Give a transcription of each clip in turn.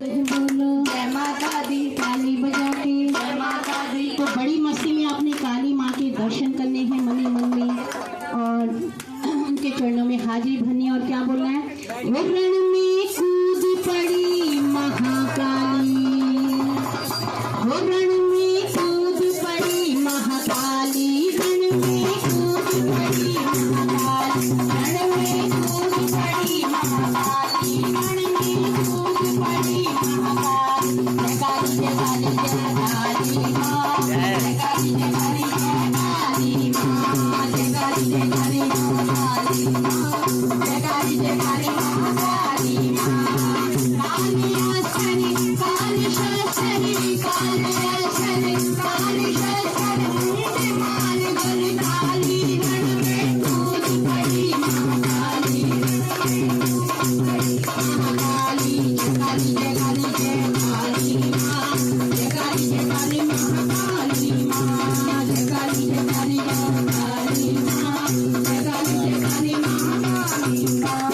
बोलो जय माता दी, ताली बजा के जय माता दी। तो बड़ी मस्ती में आपने काली माँ के दर्शन करने हैं मन ही मन में और उनके चरणों में हाजिरी भरनी है। और क्या बोलना है? रण में कूद पड़ी महाकाली, रण में कूद पड़ी महाकाली, रण में कूद पड़ी महाकाली, रण में कूद पड़ी महाकाली, रण में कूद पड़ी महाकाली। जय काली जय काली जय काली माँ, जय काली जय काली जय काली माँ, जय काली जय काली जय काली माँ, जय काली जय काली महाकाली माँ। काली आसरी काली शस्त्री काली आसरी काली शस्त्री मुंडे माल गल काली, रण में कूद पड़ी महाकाली, रण में कूद पड़ी महाकाली। जय काली जय काली जय काली माँ, जय काली जय काली महाकाली माँ, जय काली जय काली जय काली माँ, जय काली जय काली महाकाली माँ।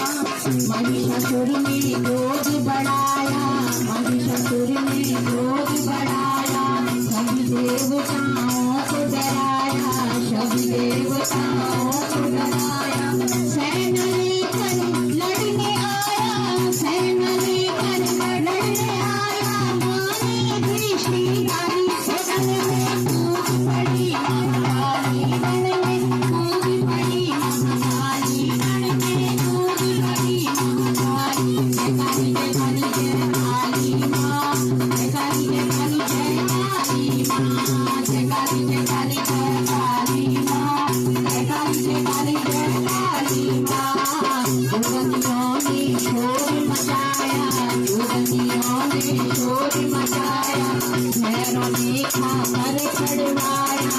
महिषासुर ने क्रोध बढ़ाया, महिषासुर ने क्रोध बढ़ाया, सभी देवताओं को डराया, सभी देवताओं को डराया। सेना लेकर लड़ने आया, सेना लेकर लड़ने आया, माने दृष्टि डाली, रण में कूद पड़ी महाकाली, रण में कूद पड़ी महाकाली, रण में कूद पड़ी महाकाली। जय काली जय काली जय काली माँ, जय काली जय काली जय काली माँ, जय काली जय काली जय काली माँ, जय काली जय काली जय काली माँ। युवतियों ने शोर मचाया, युवतियों ने शोर मचाया, भैरों ने खाकर खड़वाया,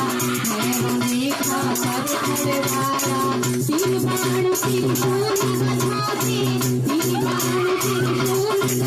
भैरों ने खाकर खड़वाया। तीर बाण त्रिशूल बधाते, तीर बाण त्रिशूल